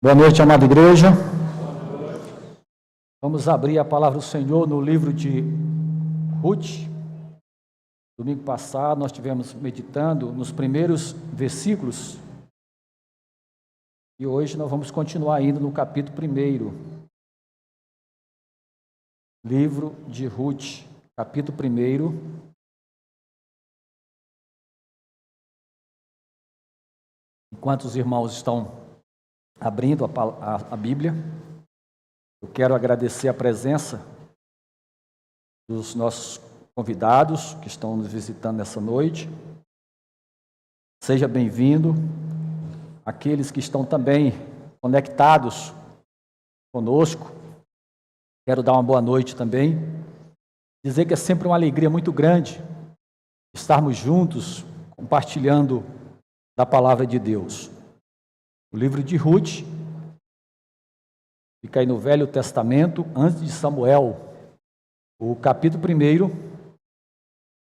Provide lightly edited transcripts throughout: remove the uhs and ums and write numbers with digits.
Boa noite, amada igreja. Vamos abrir a palavra do Senhor no livro de Ruth. Domingo passado nós estivemos meditando nos primeiros versículos e hoje nós vamos continuar indo no capítulo 1. Livro de Ruth, capítulo 1. Enquanto os irmãos estão abrindo a Bíblia, eu quero agradecer a presença dos nossos convidados que estão nos visitando nessa noite. Seja bem-vindo. Aqueles que estão também conectados conosco, quero dar uma boa noite também. Dizer que é sempre uma alegria muito grande estarmos juntos, compartilhando da palavra de Deus. O livro de Ruth fica aí no Velho Testamento, antes de Samuel. O capítulo 1,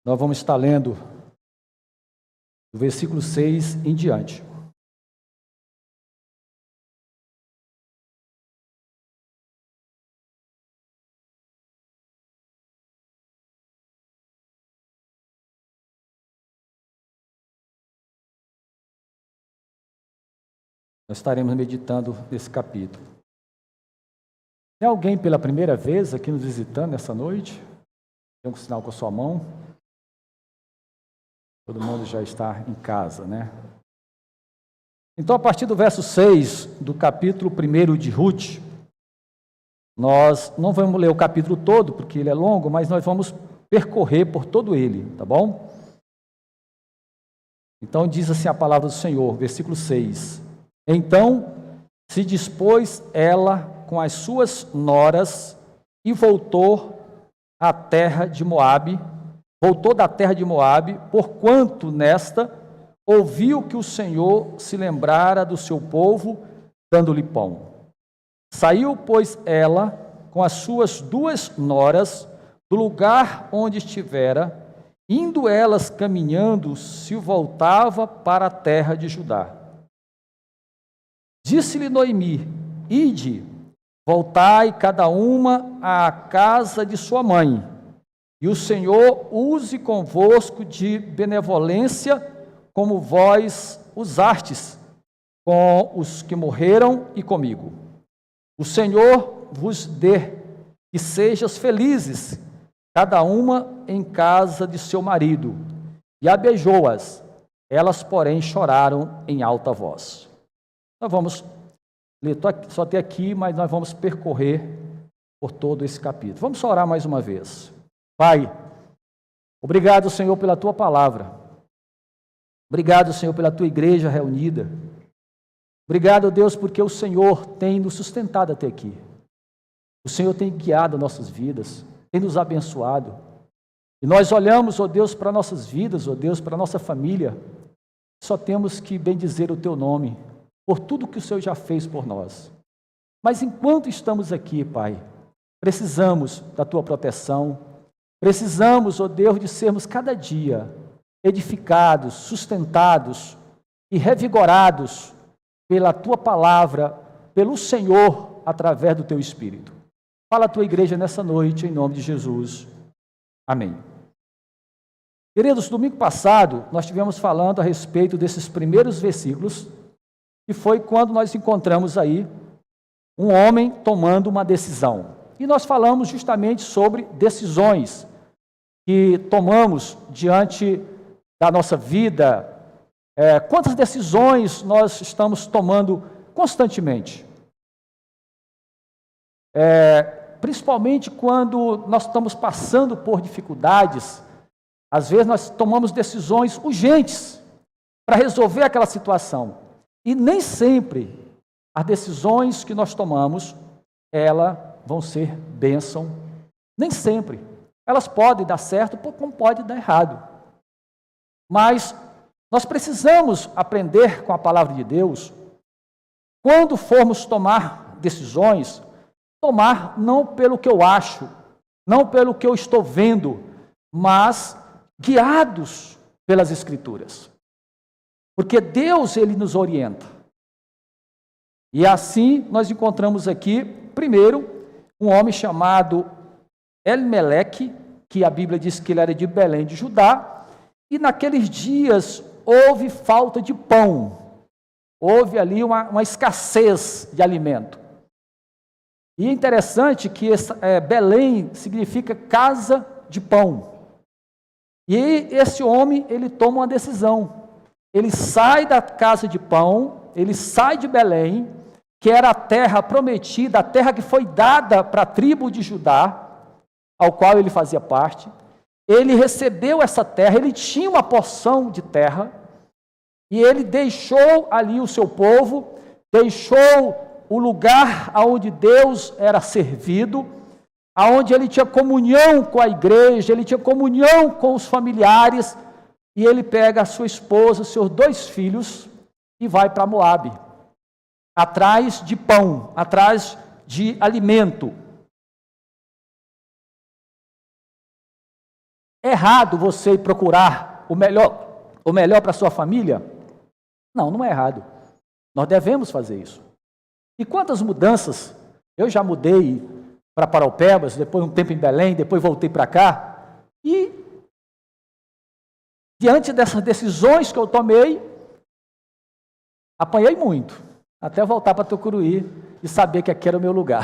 nós vamos estar lendo do versículo 6 em diante. Nós estaremos meditando nesse capítulo. Tem alguém pela primeira vez aqui nos visitando nessa noite? Tem um sinal com a sua mão? Todo mundo já está em casa, né? Então, a partir do verso 6 do capítulo 1 de Ruth, nós não vamos ler o capítulo todo, porque ele é longo, mas nós vamos percorrer por todo ele, tá bom? Então, diz assim a palavra do Senhor, versículo 6. Então se dispôs ela com as suas noras e voltou da terra de Moabe, porquanto nesta ouviu que o Senhor se lembrara do seu povo, dando-lhe pão. Saiu, pois, ela com as suas duas noras do lugar onde estivera, indo elas caminhando, se voltava para a terra de Judá. Disse-lhe Noemi: ide, voltai cada uma à casa de sua mãe, e o Senhor use convosco de benevolência, como vós usastes com os que morreram e comigo. O Senhor vos dê, e sejais felizes, cada uma em casa de seu marido. E a beijou-as, elas, porém, choraram em alta voz. Nós vamos ler só até aqui, mas nós vamos percorrer por todo esse capítulo. Vamos orar mais uma vez. Pai, obrigado, Senhor, pela Tua palavra. Obrigado, Senhor, pela Tua igreja reunida. Obrigado, Deus, porque o Senhor tem nos sustentado até aqui. O Senhor tem guiado nossas vidas, tem nos abençoado. E nós olhamos, ó Deus, para nossas vidas, ó Deus, para nossa família. Só temos que bendizer o Teu nome, por tudo que o Senhor já fez por nós. Mas enquanto estamos aqui, Pai, precisamos da Tua proteção, precisamos, ó Deus, de sermos cada dia edificados, sustentados e revigorados pela Tua palavra, pelo Senhor, através do Teu Espírito. Fala a Tua igreja nessa noite, em nome de Jesus. Amém. Queridos, domingo passado, nós estivemos falando a respeito desses primeiros versículos, que foi quando nós encontramos aí um homem tomando uma decisão. E nós falamos justamente sobre decisões que tomamos diante da nossa vida. Quantas decisões nós estamos tomando constantemente? Principalmente quando nós estamos passando por dificuldades, às vezes nós tomamos decisões urgentes para resolver aquela situação. E nem sempre as decisões que nós tomamos, elas vão ser bênção. Nem sempre. Elas podem dar certo, como pode dar errado. Mas nós precisamos aprender com a palavra de Deus, quando formos tomar decisões, tomar não pelo que eu acho, não pelo que eu estou vendo, mas guiados pelas Escrituras. Porque Deus, Ele nos orienta. E assim nós encontramos aqui, primeiro, um homem chamado Elimeleque, que a Bíblia diz que ele era de Belém de Judá, e naqueles dias houve falta de pão, houve ali uma escassez de alimento. E é interessante que Belém significa casa de pão. E esse homem, ele toma uma decisão. Ele sai da casa de pão, ele sai de Belém, que era a terra prometida, a terra que foi dada para a tribo de Judá, ao qual ele fazia parte. Ele recebeu essa terra, ele tinha uma porção de terra, e ele deixou ali o seu povo, deixou o lugar onde Deus era servido, aonde ele tinha comunhão com a igreja, ele tinha comunhão com os familiares, e ele pega a sua esposa, seus 2 filhos, e vai para Moabe, atrás de pão, atrás de alimento. É errado você procurar o melhor para a sua família? Não, não é errado. Nós devemos fazer isso. E quantas mudanças? Eu já mudei para Paraupebas, depois um tempo em Belém, depois voltei para cá, e diante dessas decisões que eu tomei, apanhei muito, até voltar para Tucuruí e saber que aqui era o meu lugar.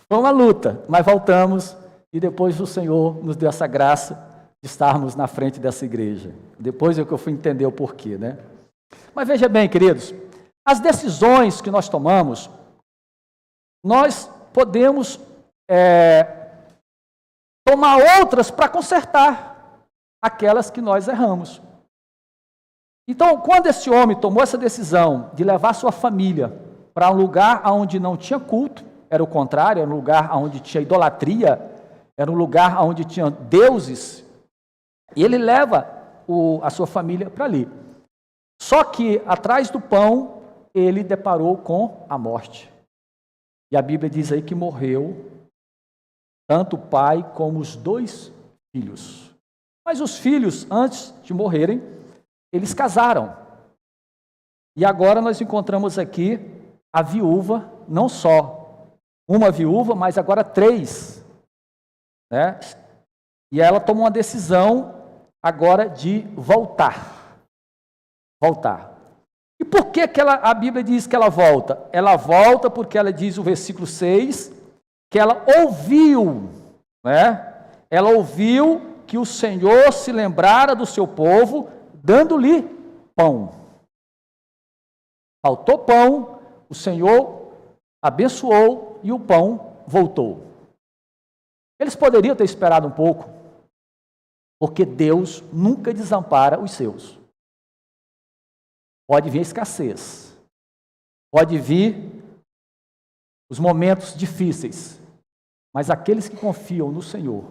Foi uma luta, mas voltamos, e depois o Senhor nos deu essa graça de estarmos na frente dessa igreja. Depois é que eu fui entender o porquê, né? Mas veja bem, queridos, as decisões que nós tomamos, nós podemos tomar outras para consertar aquelas que nós erramos. Então, quando esse homem tomou essa decisão de levar sua família para um lugar onde não tinha culto, era o contrário, era um lugar onde tinha idolatria, era um lugar onde tinha deuses, e ele leva a sua família para ali. Só que, atrás do pão, ele deparou com a morte. E a Bíblia diz aí que morreu tanto o pai como os 2 filhos. Mas os filhos, antes de morrerem, eles casaram. E agora nós encontramos aqui a viúva, não só uma viúva, mas agora 3. Né? E ela tomou uma decisão agora de voltar. E por que a Bíblia diz que ela volta? Ela volta porque ela diz o versículo 6, que ela ouviu, né? Ela ouviu que o Senhor se lembrara do seu povo, dando-lhe pão. Faltou pão, o Senhor abençoou e o pão voltou. Eles poderiam ter esperado um pouco, porque Deus nunca desampara os seus. Pode vir a escassez, pode vir os momentos difíceis, mas aqueles que confiam no Senhor,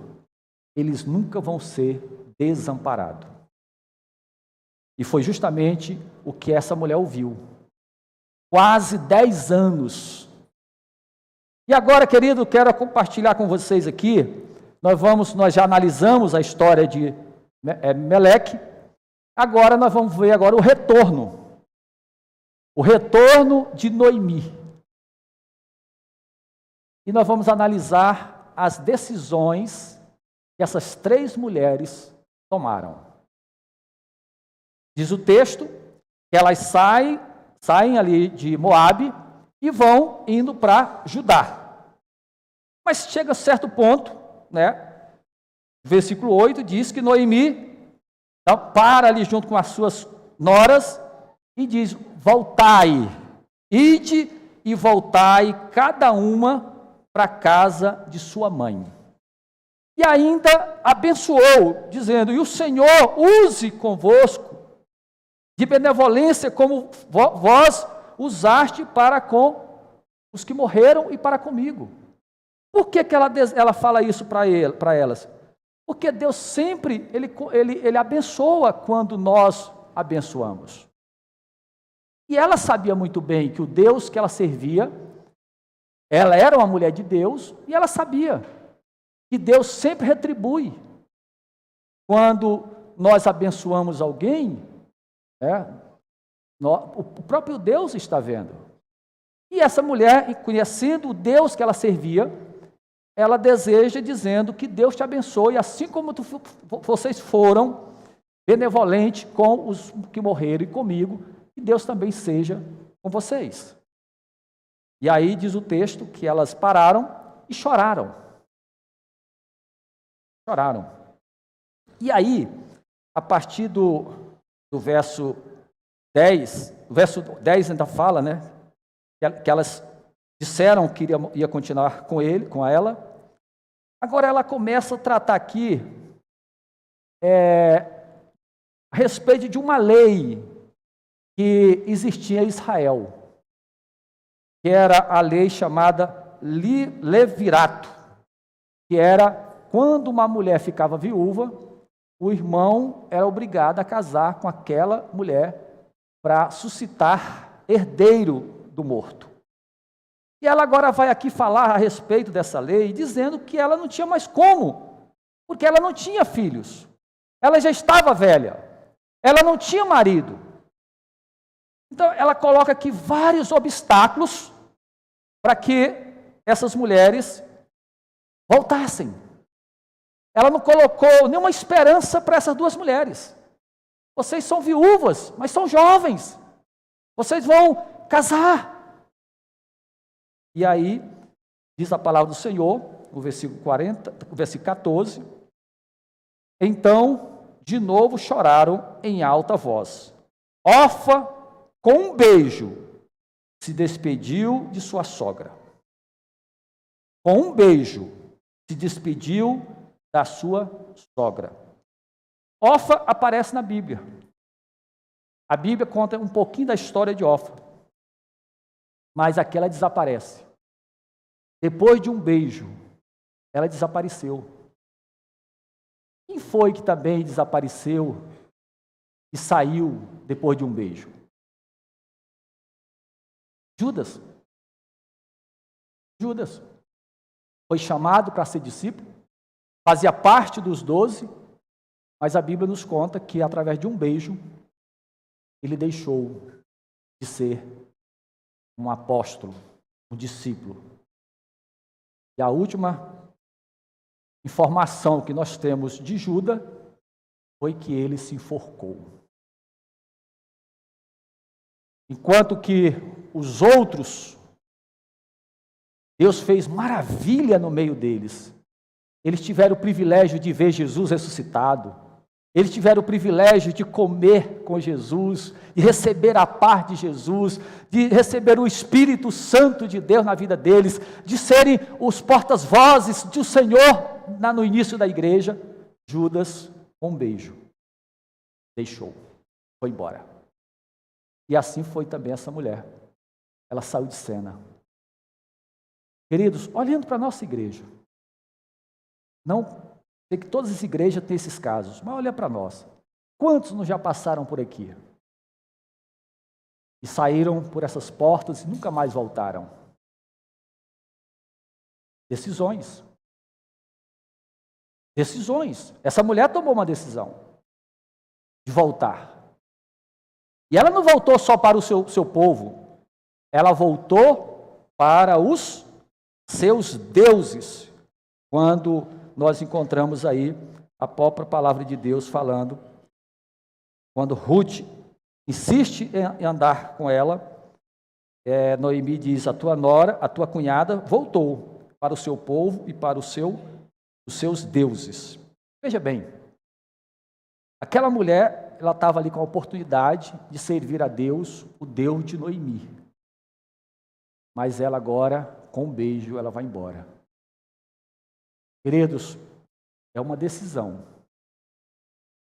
eles nunca vão ser desamparados. E foi justamente o que essa mulher ouviu. Quase 10 anos. E agora, querido, quero compartilhar com vocês aqui, nós já analisamos a história de Meleque, agora nós vamos ver agora o retorno de Noemi. E nós vamos analisar as decisões que essas 3 mulheres tomaram. Diz o texto que elas saem ali de Moabe e vão indo para Judá. Mas chega a certo ponto, né? Versículo 8 diz que Noemi para ali junto com as suas noras e diz: voltai, ide e voltai cada uma para a casa de sua mãe. E ainda abençoou, dizendo: e o Senhor use convosco de benevolência como vós usaste para com os que morreram e para comigo. Por que ela fala isso para elas? Porque Deus sempre, ele abençoa quando nós abençoamos. E ela sabia muito bem que o Deus que ela servia, ela era uma mulher de Deus, e ela sabia que Deus sempre retribui. Quando nós abençoamos alguém, O próprio Deus está vendo. E essa mulher, conhecendo o Deus que ela servia, ela deseja dizendo que Deus te abençoe, assim como vocês foram benevolentes com os que morreram e comigo, que Deus também seja com vocês. E aí diz o texto que elas pararam e choraram. Choraram. E aí, a partir do verso 10, o verso 10 ainda fala, né, que elas disseram que ia continuar com ele, com ela. Agora ela começa a tratar aqui a respeito de uma lei que existia em Israel, que era a lei chamada levirato, que era quando uma mulher ficava viúva, o irmão era obrigado a casar com aquela mulher para suscitar herdeiro do morto. E ela agora vai aqui falar a respeito dessa lei, dizendo que ela não tinha mais como, porque ela não tinha filhos, ela já estava velha, ela não tinha marido. Então, ela coloca aqui vários obstáculos para que essas mulheres voltassem. Ela não colocou nenhuma esperança para essas duas mulheres. Vocês são viúvas, mas são jovens. Vocês vão casar. E aí, diz a palavra do Senhor, no versículo 40, no versículo 14, então, de novo choraram em alta voz. Orfa, com um beijo, se despediu de sua sogra. Com um beijo, se despediu da sua sogra. Orfa aparece na Bíblia. A Bíblia conta um pouquinho da história de Orfa. Mas aqui ela desaparece. Depois de um beijo, ela desapareceu. Quem foi que também desapareceu e saiu depois de um beijo? Judas. Judas foi chamado para ser discípulo, fazia parte dos 12, mas a Bíblia nos conta que através de um beijo ele deixou de ser um apóstolo, um discípulo. E a última informação que nós temos de Judas foi que ele se enforcou. Enquanto que os outros, Deus fez maravilha no meio deles. Eles tiveram o privilégio de ver Jesus ressuscitado. Eles tiveram o privilégio de comer com Jesus, de receber a paz de Jesus, de receber o Espírito Santo de Deus na vida deles, de serem os portas-vozes do Senhor no início da igreja. Judas, com um beijo, deixou, foi embora. E assim foi também essa mulher. Ela saiu de cena. Queridos, olhando para a nossa igreja, não sei que todas as igrejas têm esses casos, mas olha para nós. Quantos não já passaram por aqui? E saíram por essas portas e nunca mais voltaram? Decisões. Decisões. Essa mulher tomou uma decisão de voltar. E ela não voltou só para o seu povo, ela voltou para os seus deuses, quando nós encontramos aí a própria palavra de Deus falando, quando Ruth insiste em andar com ela, Noemi diz, a tua nora, a tua cunhada voltou para o seu povo e para os seus deuses. Veja bem, aquela mulher, ela estava ali com a oportunidade de servir a Deus, o Deus de Noemi. Mas ela agora, com um beijo, ela vai embora. Queridos, é uma decisão.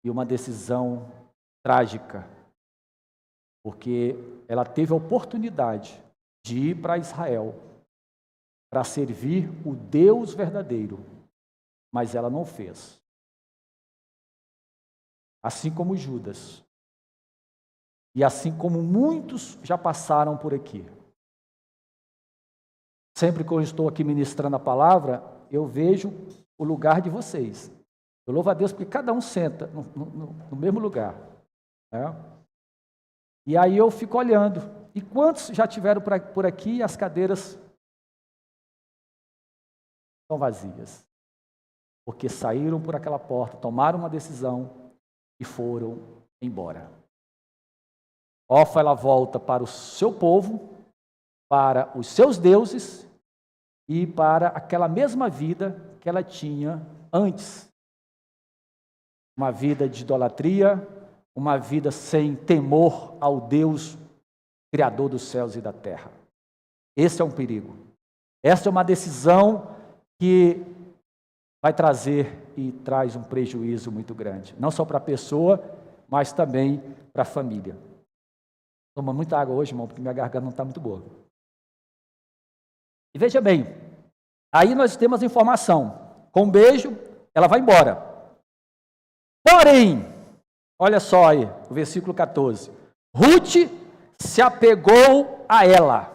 E uma decisão trágica. Porque ela teve a oportunidade de ir para Israel para servir o Deus verdadeiro. Mas ela não fez. Assim como Judas. E assim como muitos já passaram por aqui. Sempre que eu estou aqui ministrando a palavra, eu vejo o lugar de vocês. Eu louvo a Deus porque cada um senta no mesmo lugar. Né? E aí eu fico olhando. E quantos já tiveram por aqui e as cadeiras estão vazias? Porque saíram por aquela porta, tomaram uma decisão e foram embora. Orfa, ela volta para o seu povo, para os seus deuses e para aquela mesma vida que ela tinha antes. Uma vida de idolatria, uma vida sem temor ao Deus Criador dos céus e da terra. Esse é um perigo. Essa é uma decisão que vai trazer e traz um prejuízo muito grande. Não só para a pessoa, mas também para a família. Toma muita água hoje, irmão, porque minha garganta não está muito boa. E veja bem, aí nós temos a informação. Com um beijo, ela vai embora. Porém, olha só aí, o versículo 14. Ruth se apegou a ela.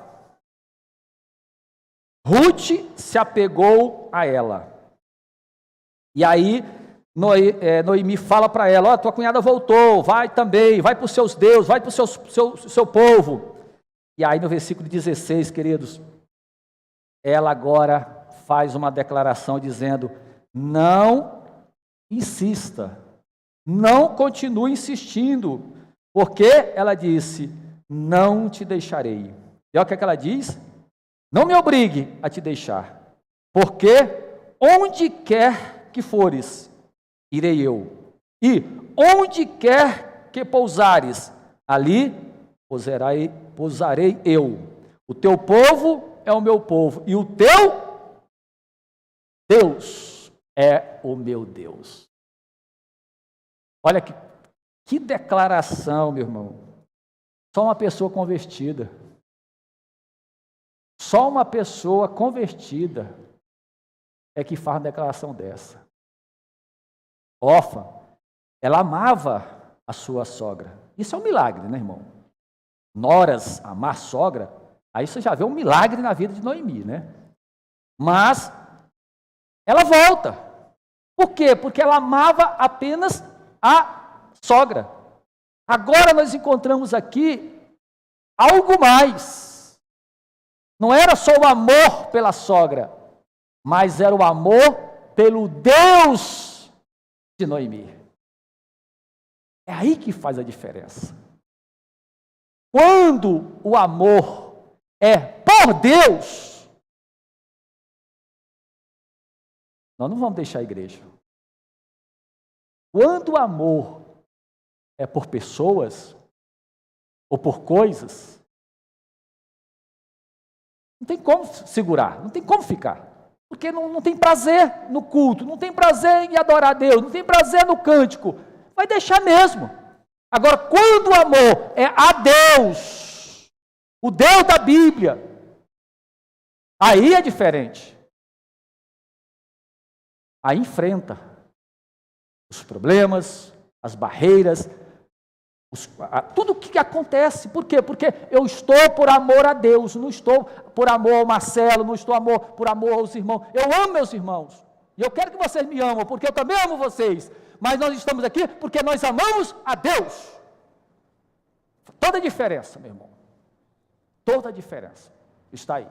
Ruth se apegou a ela. E aí, Noemi fala para ela, ó, tua cunhada voltou, vai também, vai para os seus deuses, vai para o seu povo. E aí no versículo 16, queridos, ela agora faz uma declaração dizendo, não insista, não continue insistindo, porque ela disse, não te deixarei. E olha o que ela diz, não me obrigue a te deixar, porque onde quer que fores, irei eu, e onde quer que pousares, ali pousarei eu. O teu povo é o meu povo, e o teu Deus é o meu Deus. Olha que declaração, meu irmão. Só uma pessoa convertida. Só uma pessoa convertida é que faz uma declaração dessa. Orfa, ela amava a sua sogra. Isso é um milagre, né, irmão? Noras amar sogra, aí você já vê um milagre na vida de Noemi, né? Mas ela volta. Por quê? Porque ela amava apenas a sogra. Agora nós encontramos aqui algo mais. Não era só o amor pela sogra, mas era o amor pelo Deus de Noemi. É aí que faz a diferença. Quando o amor é por Deus, nós não vamos deixar a igreja. Quando o amor é por pessoas ou por coisas, não tem como segurar, não tem como ficar. Porque não tem prazer no culto, não tem prazer em adorar a Deus, não tem prazer no cântico. Vai deixar mesmo. Agora, quando o amor é a Deus, o Deus da Bíblia, aí é diferente. Aí enfrenta os problemas, as barreiras, tudo o que acontece. Por quê? Porque eu estou por amor a Deus, não estou por amor ao Marcelo, não estou por amor aos irmãos. Eu amo meus irmãos, e eu quero que vocês me amem, porque eu também amo vocês. Mas nós estamos aqui porque nós amamos a Deus. Toda a diferença, meu irmão. Toda a diferença está aí.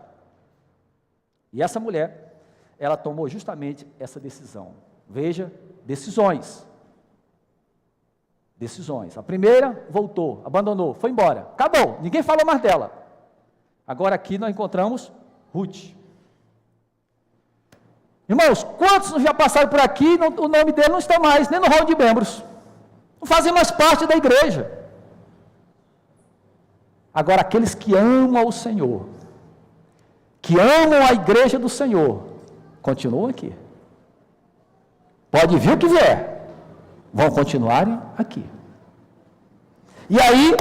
E essa mulher, ela tomou justamente essa decisão. Veja, decisões. Decisões. A primeira voltou, abandonou, foi embora. Acabou, ninguém falou mais dela. Agora aqui nós encontramos Ruth. Irmãos, quantos já passaram por aqui, o nome dele não está mais, nem no rol de membros. Não fazem mais parte da igreja. Agora, aqueles que amam o Senhor, que amam a igreja do Senhor, continuam aqui. Pode vir o que vier, vão continuar aqui. E aí,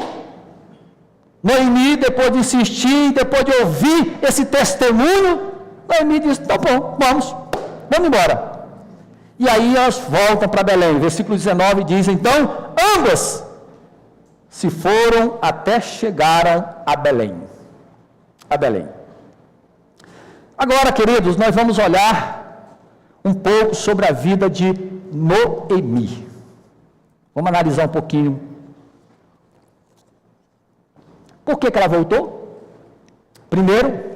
Noemi, depois de insistir, depois de ouvir esse testemunho, Noemi disse, tá bom, vamos embora. E aí elas voltam para Belém. Versículo 19 diz, então, ambas se foram até chegaram a Belém. A Belém. Agora, queridos, nós vamos olhar um pouco sobre a vida de Noemi. Vamos analisar um pouquinho Por que ela voltou? Primeiro,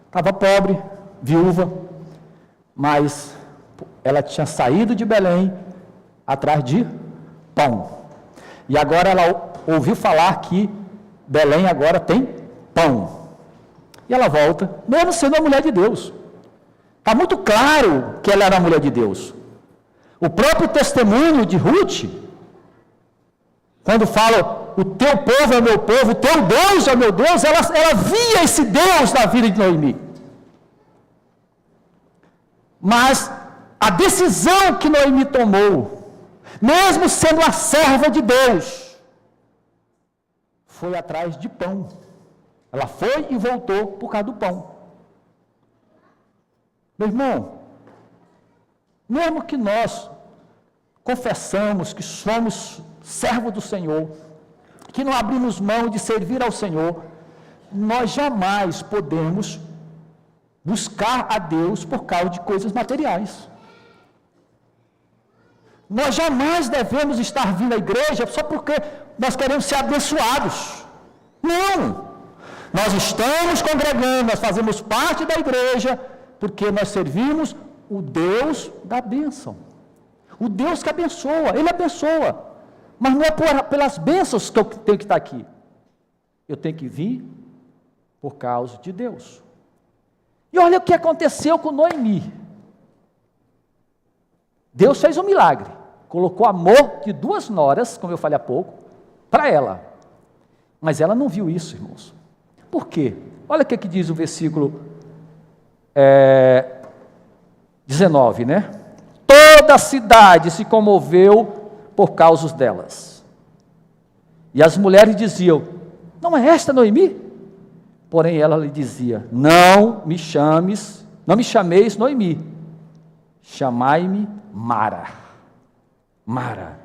estava pobre, viúva, mas ela tinha saído de Belém atrás de pão. E agora ela ouviu falar que Belém agora tem pão. E ela volta, mesmo sendo uma mulher de Deus. Está muito claro que ela era a mulher de Deus. O próprio testemunho de Ruth, quando fala, o teu povo é o meu povo, o teu Deus é o meu Deus, ela via esse Deus na vida de Noemi. Mas a decisão que Noemi tomou, mesmo sendo a serva de Deus, foi atrás de pão. Ela foi e voltou por causa do pão. Meu irmão, mesmo que nós confessamos que somos servos do Senhor, que não abrimos mão de servir ao Senhor, nós jamais podemos buscar a Deus por causa de coisas materiais. Nós jamais devemos estar vindo à igreja só porque nós queremos ser abençoados. Não! Nós estamos congregando, nós fazemos parte da igreja, porque nós servimos o Deus da bênção. O Deus que abençoa, Ele abençoa. Mas não é pelas bênçãos que eu tenho que estar aqui. Eu tenho que vir por causa de Deus. E olha o que aconteceu com Noemi. Deus fez um milagre. Colocou amor de 2 noras, como eu falei há pouco, para ela. Mas ela não viu isso, irmãos. Por quê? Olha o que diz o versículo 19, né? Toda a cidade se comoveu por causa delas. E as mulheres diziam, não é esta Noemi? Porém ela lhe dizia, não me chameis Noemi, chamai-me Mara. Mara,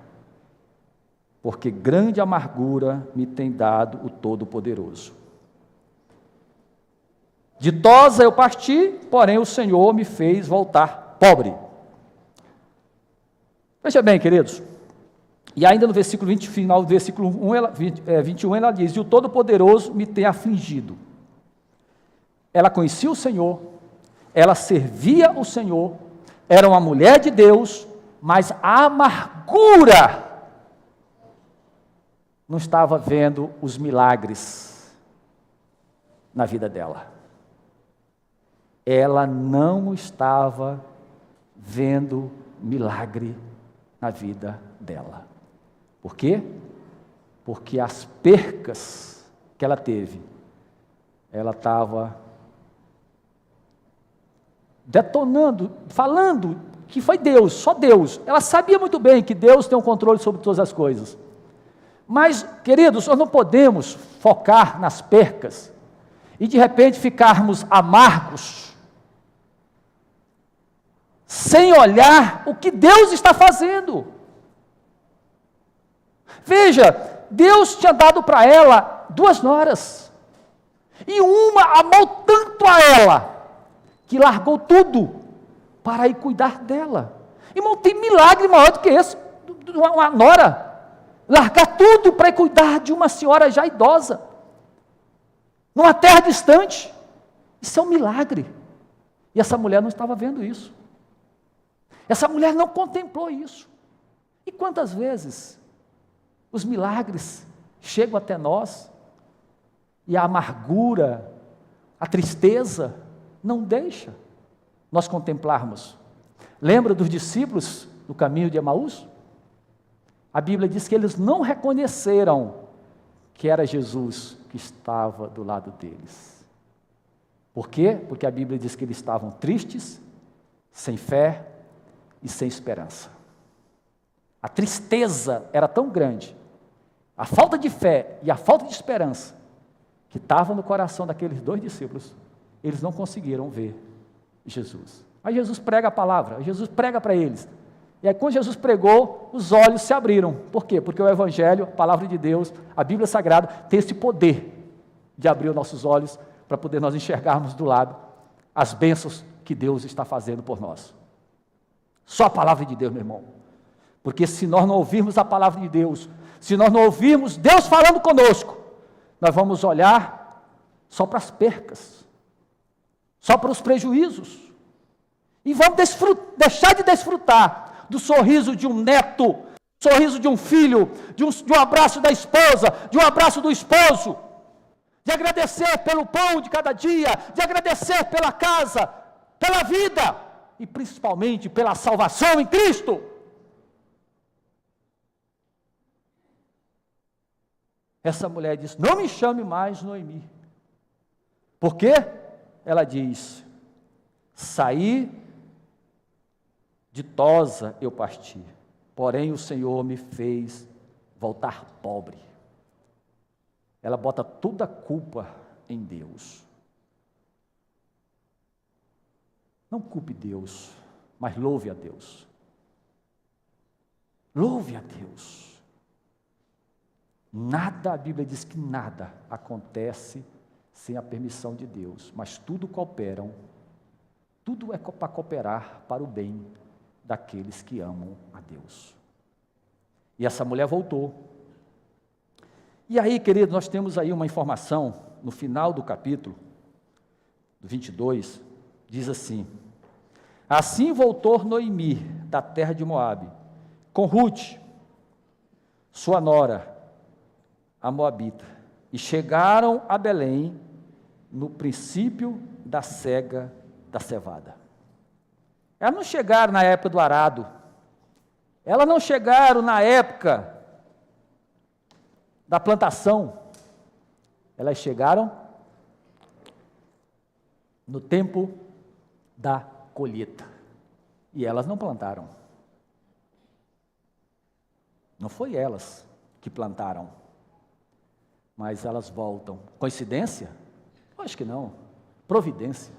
porque grande amargura me tem dado o Todo-Poderoso. Ditosa eu parti, porém o Senhor me fez voltar pobre. Veja bem, queridos, e ainda no versículo 20, final do versículo 21, ela diz, e o Todo-Poderoso me tem afligido. Ela conhecia o Senhor, ela servia o Senhor, era uma mulher de Deus, mas a amargura não estava vendo os milagres na vida dela. Ela não estava vendo milagre na vida dela. Por quê? Porque as percas que ela teve, ela estava detonando, falando que foi Deus, só Deus. Ela sabia muito bem que Deus tem um controle sobre todas as coisas. Mas, queridos, nós não podemos focar nas percas e de repente ficarmos amargos, sem olhar o que Deus está fazendo. Veja, Deus tinha dado para ela 2 noras, e uma amou tanto a ela, que largou tudo para ir cuidar dela. Irmão, tem milagre maior do que esse, uma nora, largar tudo para ir cuidar de uma senhora já idosa, numa terra distante. Isso é um milagre, e essa mulher não estava vendo isso. Essa mulher não contemplou isso. E quantas vezes os milagres chegam até nós e a amargura, a tristeza não deixa nós contemplarmos. Lembra dos discípulos do caminho de Emaús? A Bíblia diz que eles não reconheceram que era Jesus que estava do lado deles. Por quê? Porque a Bíblia diz que eles estavam tristes, sem fé e sem esperança. A tristeza era tão grande, a falta de fé e a falta de esperança, que estava no coração daqueles 2 discípulos. Eles não conseguiram ver Jesus. Aí Jesus prega a palavra, Jesus prega para eles. E aí quando Jesus pregou, os olhos se abriram. Por quê? Porque o Evangelho, a palavra de Deus, a Bíblia Sagrada, tem esse poder de abrir os nossos olhos para poder nós enxergarmos do lado as bênçãos que Deus está fazendo por nós. Só a palavra de Deus, meu irmão. Porque se nós não ouvirmos a palavra de Deus, se nós não ouvirmos Deus falando conosco, nós vamos olhar só para as percas, só para os prejuízos, e vamos deixar de desfrutar do sorriso de um neto, do sorriso de um filho, de um abraço da esposa, de um abraço do esposo, de agradecer pelo pão de cada dia, de agradecer pela casa, pela vida, e principalmente pela salvação em Cristo. Essa mulher diz: não me chame mais Noemi. Por quê? Ela diz: saí ditosa eu parti, porém o Senhor me fez voltar pobre. Ela bota toda a culpa em Deus. Não culpe Deus, mas louve a Deus. Louve a Deus. Nada, a Bíblia diz que nada acontece sem a permissão de Deus, mas tudo é para cooperar para o bem daqueles que amam a Deus. E essa mulher voltou. E aí, querido, nós temos aí uma informação, no final do capítulo, do 22, diz assim: assim voltou Noemi, da terra de Moabe, com Ruth, sua nora, a moabita, e chegaram a Belém, no princípio da cega da cevada. Elas não chegaram na época do arado, elas não chegaram na época da plantação, elas chegaram no tempo da colheita, e elas não plantaram. Não foi elas que plantaram, mas elas voltam. Coincidência? Acho que não. Providência.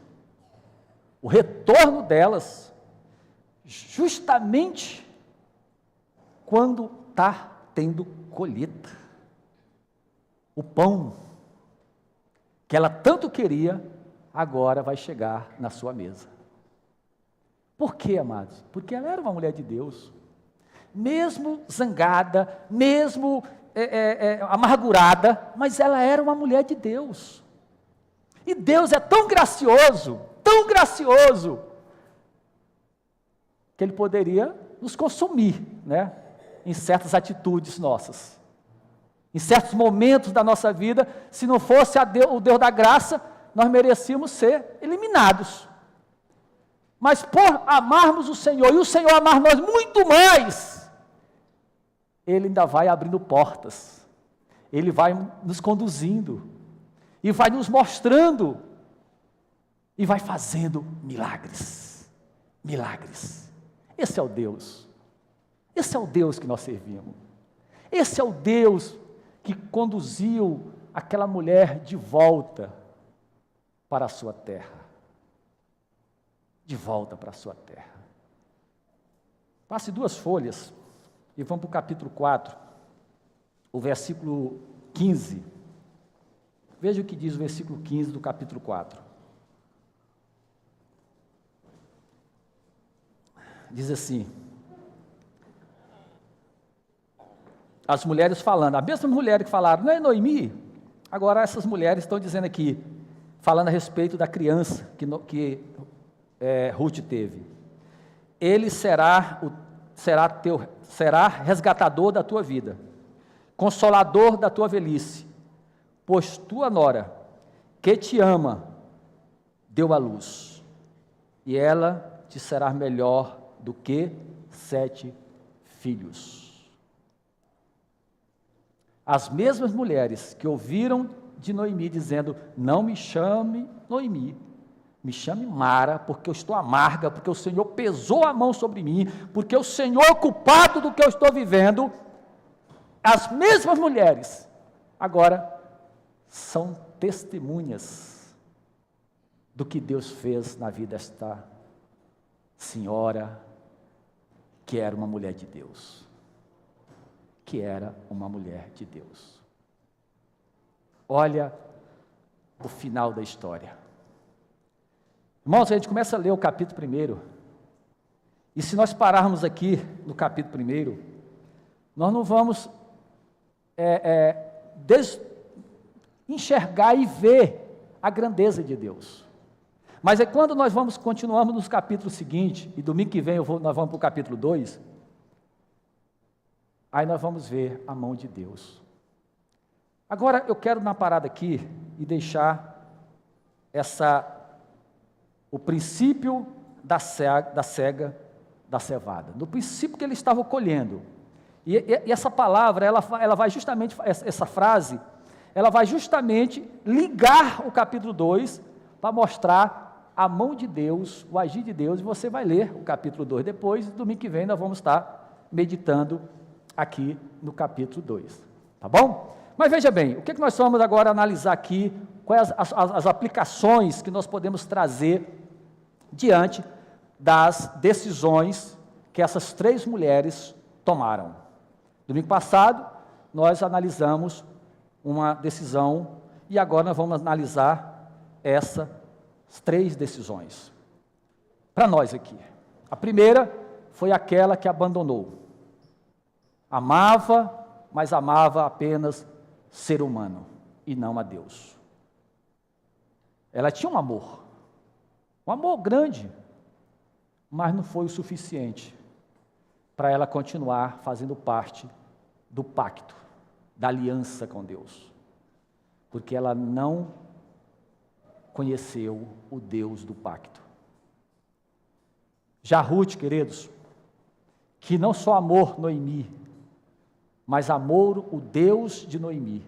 O retorno delas, justamente quando está tendo colheita. O pão que ela tanto queria, agora vai chegar na sua mesa. Por quê, amados? Porque ela era uma mulher de Deus. Mesmo zangada, mesmo amargurada, mas ela era uma mulher de Deus. E Deus é tão gracioso, que Ele poderia nos consumir, né, em certas atitudes nossas. Em certos momentos da nossa vida, se não fosse o Deus da graça, nós merecíamos ser eliminados. Mas por amarmos o Senhor, e o Senhor amar nós muito mais, Ele ainda vai abrindo portas, Ele vai nos conduzindo, e vai nos mostrando, e vai fazendo milagres, milagres. Esse é o Deus que nós servimos, esse é o Deus que conduziu aquela mulher de volta para a sua terra, de volta para a sua terra. Passe 2 folhas, e vamos para o capítulo 4, o versículo 15. Veja o que diz o versículo 15 do capítulo 4. Diz assim: as mulheres falando, as mesmas mulheres que falaram, não é Noemi? Agora essas mulheres estão dizendo aqui, falando a respeito da criança que Ruth teve. Ele será resgatador da tua vida, consolador da tua velhice, pois tua nora, que te ama, deu à luz, e ela te será melhor do que 7 filhos. As mesmas mulheres que ouviram de Noemi dizendo, não me chame Noemi, me chame Mara, porque eu estou amarga, porque o Senhor pesou a mão sobre mim, porque o Senhor é culpado do que eu estou vivendo. As mesmas mulheres, agora, são testemunhas do que Deus fez na vida desta senhora, que era uma mulher de Deus. Que era uma mulher de Deus. Olha o final da história. Irmãos, a gente começa a ler o capítulo 1, e se nós pararmos aqui no capítulo 1, nós não vamos enxergar e ver a grandeza de Deus. Mas é quando nós continuamos nos capítulos seguintes, e domingo que vem nós vamos para o capítulo 2, aí nós vamos ver a mão de Deus. Agora eu quero na parada aqui e deixar o princípio da cega da cevada, no princípio que ele estava colhendo. E essa palavra, ela vai justamente, essa frase, ela vai justamente ligar o capítulo 2 para mostrar a mão de Deus, o agir de Deus, e você vai ler o capítulo 2 depois, e domingo que vem nós vamos estar meditando aqui no capítulo 2, tá bom? Mas veja bem, o que nós vamos agora analisar aqui, quais as aplicações que nós podemos trazer diante das decisões que essas 3 mulheres tomaram. Domingo passado, nós analisamos uma decisão, e agora nós vamos analisar essas 3 decisões. Para nós aqui. A primeira foi aquela que abandonou. Amava, mas amava apenas ser humano, e não a Deus. Ela tinha um amor grande, mas não foi o suficiente para ela continuar fazendo parte do pacto, da aliança com Deus, porque ela não conheceu o Deus do pacto. Já Ruth, queridos, que não só amou Noemi, mas amou o Deus de Noemi,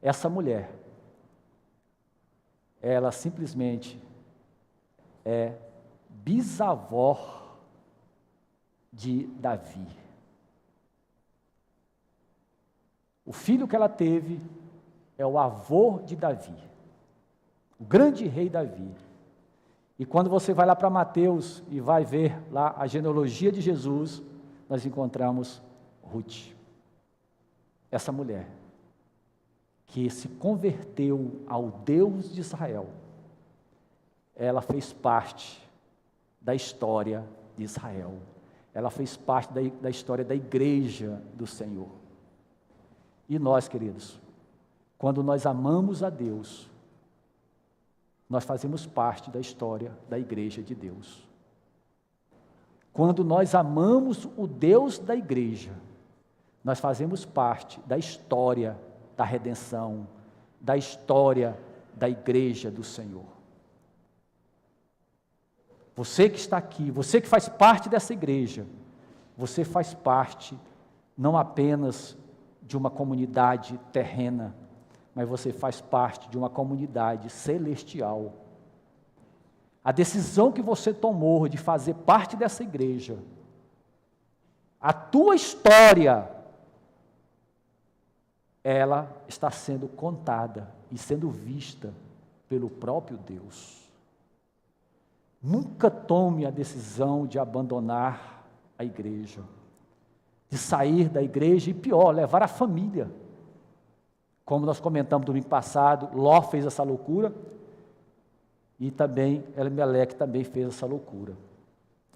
essa mulher, ela simplesmente é bisavó de Davi. O filho que ela teve é o avô de Davi, o grande rei Davi. E quando você vai lá para Mateus e vai ver lá a genealogia de Jesus, nós encontramos Ruth, essa mulher que se converteu ao Deus de Israel. Ela fez parte da história de Israel. Ela fez parte da história da igreja do Senhor. E nós, queridos, quando nós amamos a Deus, nós fazemos parte da história da igreja de Deus. Quando nós amamos o Deus da igreja, nós fazemos parte da história da redenção, da história da igreja do Senhor. Você que está aqui, você que faz parte dessa igreja, você faz parte não apenas de uma comunidade terrena, mas você faz parte de uma comunidade celestial. A decisão que você tomou de fazer parte dessa igreja, a tua história, ela está sendo contada e sendo vista pelo próprio Deus. Nunca tome a decisão de abandonar a igreja, de sair da igreja e pior, levar a família. Como nós comentamos domingo passado, Ló fez essa loucura e também Elimeleque também fez essa loucura.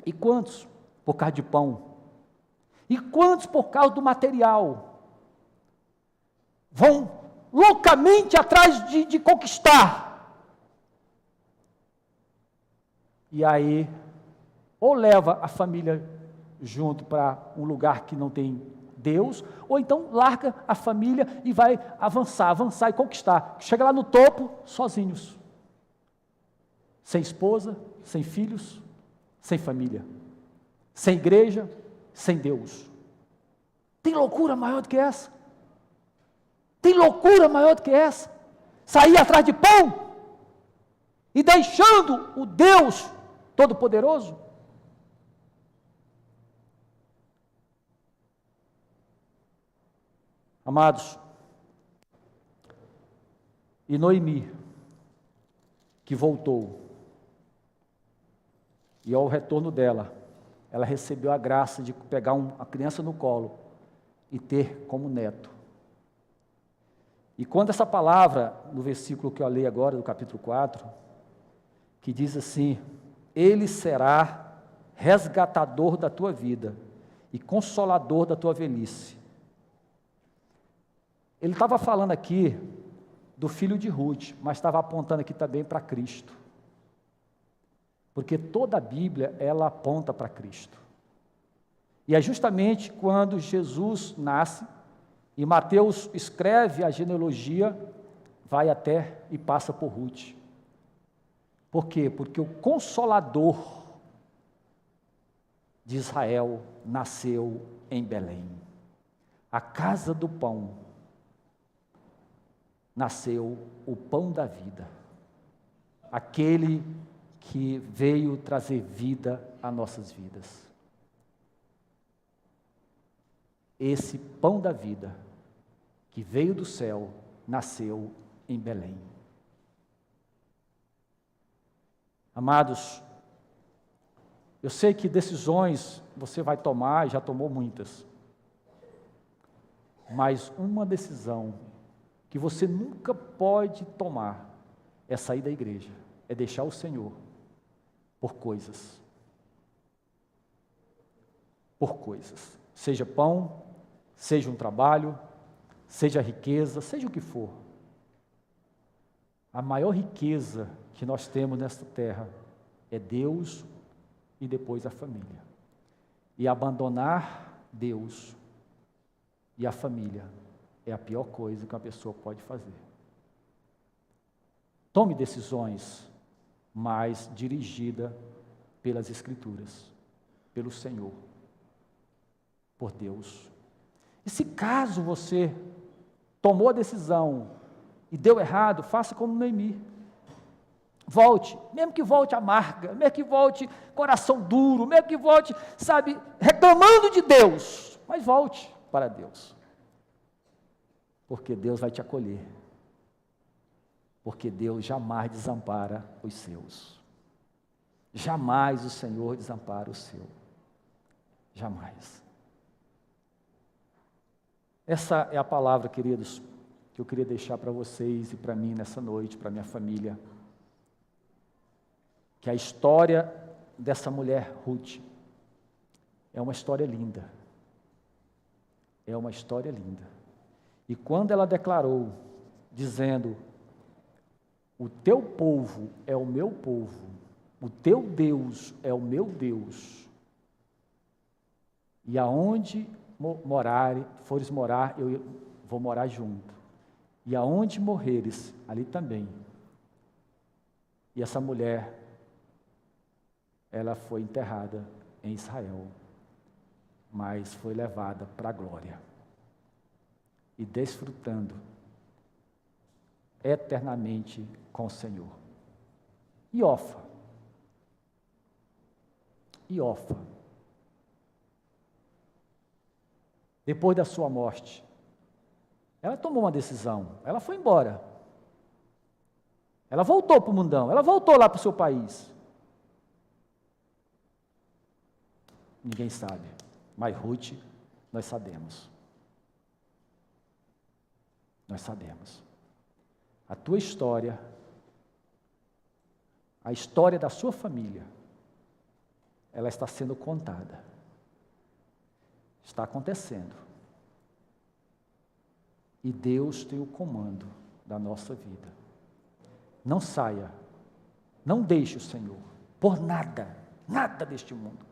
E quantos por causa de pão? E quantos por causa do material? Vão loucamente atrás de conquistar. E aí, ou leva a família junto para um lugar que não tem Deus, ou então larga a família e vai avançar e conquistar. Chega lá no topo, sozinhos. Sem esposa, sem filhos, sem família. Sem igreja, sem Deus. Tem loucura maior do que essa? Tem loucura maior do que essa? Sair atrás de pão e deixando o Deus Todo-Poderoso? Amados, e Noemi, que voltou, e ao retorno dela, ela recebeu a graça de pegar a criança no colo e ter como neto. E quando essa palavra, no versículo que eu li agora, do capítulo 4, que diz assim: Ele será resgatador da tua vida e consolador da tua velhice. Ele estava falando aqui do filho de Ruth, mas estava apontando aqui também para Cristo. Porque toda a Bíblia, ela aponta para Cristo. E é justamente quando Jesus nasce, e Mateus escreve a genealogia, vai até e passa por Ruth. Por quê? Porque o Consolador de Israel nasceu em Belém. A casa do pão, nasceu o pão da vida. Aquele que veio trazer vida a nossas vidas. Esse pão da vida, que veio do céu, nasceu em Belém. Amados, eu sei que decisões você vai tomar, já tomou muitas, mas uma decisão que você nunca pode tomar é sair da igreja, é deixar o Senhor por coisas. Por coisas. Seja pão, seja um trabalho, seja riqueza, seja o que for. A maior riqueza que nós temos nesta terra é Deus e depois a família. E abandonar Deus e a família é a pior coisa que uma pessoa pode fazer. Tome decisões, mas dirigida pelas Escrituras, pelo Senhor, por Deus. E se caso você tomou a decisão e deu errado, faça como Noemi. Volte, mesmo que volte amarga, mesmo que volte coração duro, mesmo que volte, sabe, reclamando de Deus, mas volte para Deus. Porque Deus vai te acolher. Porque Deus jamais desampara os seus. Jamais o Senhor desampara o seu. Jamais. Essa é a palavra, queridos, que eu queria deixar para vocês e para mim nessa noite, para minha família. Que a história dessa mulher, Ruth, é uma história linda. É uma história linda. E quando ela declarou, dizendo: o teu povo é o meu povo, o teu Deus é o meu Deus, e aonde fores morar, eu vou morar junto, e aonde morreres, ali também. E essa mulher, ela foi enterrada em Israel, mas foi levada para a glória, e desfrutando eternamente com o Senhor. E Orfa, depois da sua morte, ela tomou uma decisão, ela foi embora, ela voltou para o mundão, ela voltou lá para o seu país. Ninguém sabe, mas Ruth, nós sabemos. Nós sabemos. A tua história, a história da sua família, ela está sendo contada. Está acontecendo. E Deus tem o comando da nossa vida. Não saia, não deixe o Senhor, por nada, nada deste mundo.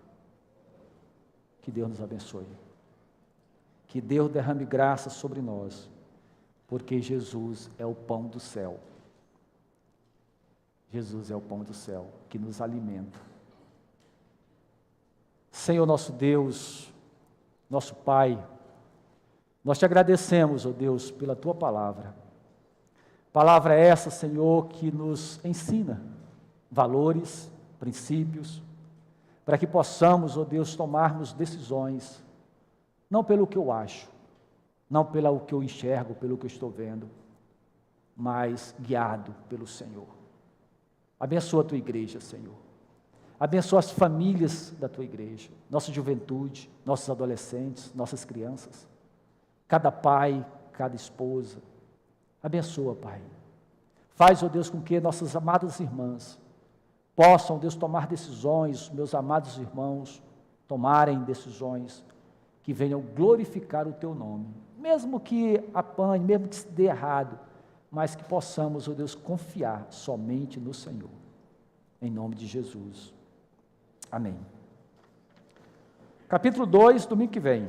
Que Deus nos abençoe. Que Deus derrame graça sobre nós, porque Jesus é o pão do céu. Jesus é o pão do céu que nos alimenta. Senhor nosso Deus, nosso Pai, nós te agradecemos, ó Deus, pela tua palavra. Palavra essa, Senhor, que nos ensina valores, princípios, para que possamos, ó Deus, tomarmos decisões, não pelo que eu acho, não pelo que eu enxergo, pelo que eu estou vendo, mas guiado pelo Senhor. Abençoa a tua igreja, Senhor. Abençoa as famílias da tua igreja, nossa juventude, nossos adolescentes, nossas crianças, cada pai, cada esposa. Abençoa, Pai. Faz, ó Deus, com que nossas amadas irmãs possam, Deus, tomar decisões, meus amados irmãos, tomarem decisões que venham glorificar o teu nome. Mesmo que apanhe, mesmo que se dê errado, mas que possamos, ó Deus, confiar somente no Senhor. Em nome de Jesus. Amém. Capítulo 2, domingo que vem.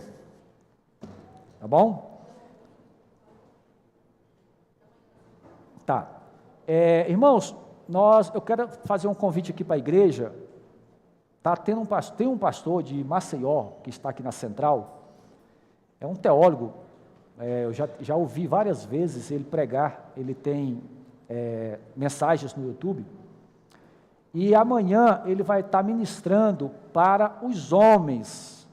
Tá bom? Tá. Irmãos, eu quero fazer um convite aqui para a igreja. Tem um pastor de Maceió, que está aqui na Central, é um teólogo, eu já ouvi várias vezes ele pregar, ele tem mensagens no YouTube, e amanhã ele vai estar ministrando para os homens,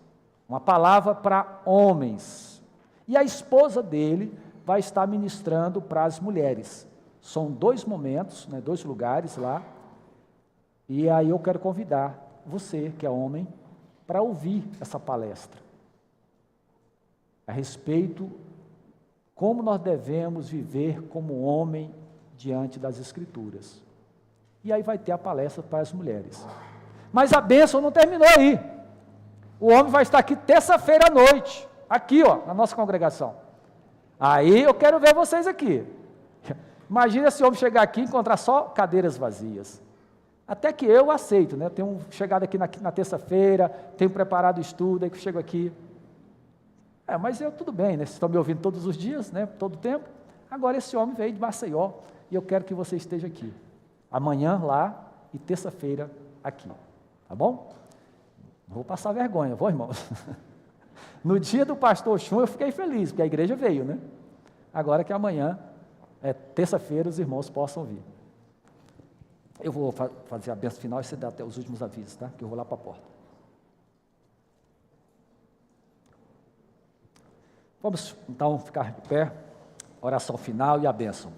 uma palavra para homens, e a esposa dele vai estar ministrando para as mulheres. São 2 momentos, 2 lugares lá, e aí eu quero convidar você, que é homem, para ouvir essa palestra, a respeito como nós devemos viver como homem diante das Escrituras. E aí vai ter a palestra para as mulheres. Mas a bênção não terminou aí. O homem vai estar aqui terça-feira à noite, aqui, na nossa congregação. Aí eu quero ver vocês aqui. Imagina esse homem chegar aqui e encontrar só cadeiras vazias. Até que eu aceito, tenho chegado aqui na terça-feira, tenho preparado o estudo, aí que chego aqui. Mas tudo bem, vocês estão me ouvindo todos os dias, todo o tempo. Agora esse homem veio de Maceió, e eu quero que você esteja aqui. Amanhã lá, e terça-feira aqui. Tá bom? Não vou passar vergonha, vou, irmãos? No dia do pastor Chum, eu fiquei feliz, porque a igreja veio, Agora que amanhã, terça-feira, os irmãos possam vir. Eu vou fazer a bênção final e você dá até os últimos avisos, tá? Que eu vou lá para a porta. Vamos, então, ficar de pé, oração final e a bênção.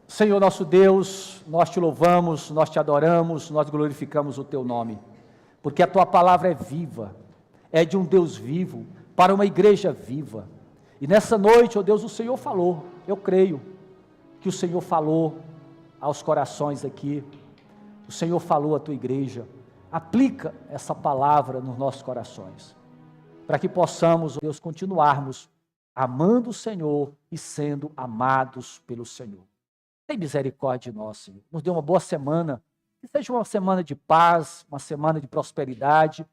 Senhor nosso Deus, nós te louvamos, nós te adoramos, nós glorificamos o teu nome, porque a tua palavra é viva, é de um Deus vivo, para uma igreja viva. E nessa noite, ó Deus, o Senhor falou, eu creio que o Senhor falou aos corações aqui, o Senhor falou à tua igreja, aplica essa palavra nos nossos corações, para que possamos, ó Deus, continuarmos amando o Senhor e sendo amados pelo Senhor. Tem misericórdia de nós, Senhor. Nos dê uma boa semana, que seja uma semana de paz, uma semana de prosperidade,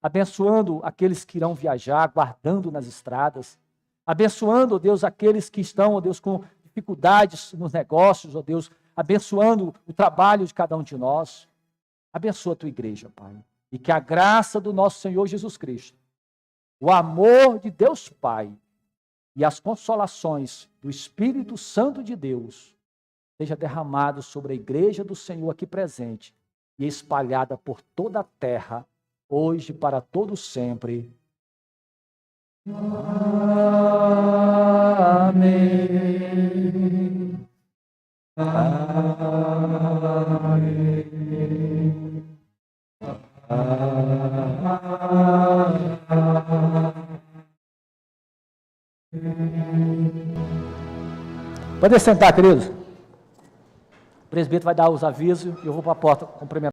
abençoando aqueles que irão viajar, guardando nas estradas, abençoando, ó Deus, aqueles que estão, ó Deus, com dificuldades nos negócios, ó Deus, abençoando o trabalho de cada um de nós. Abençoa a tua igreja, Pai, e que a graça do nosso Senhor Jesus Cristo, o amor de Deus Pai e as consolações do Espírito Santo de Deus seja derramado sobre a igreja do Senhor aqui presente e espalhada por toda a terra, hoje para todo sempre. Amém. Amém. Pode sentar, queridos. O presbítero vai dar os avisos e eu vou para a porta cumprimentar.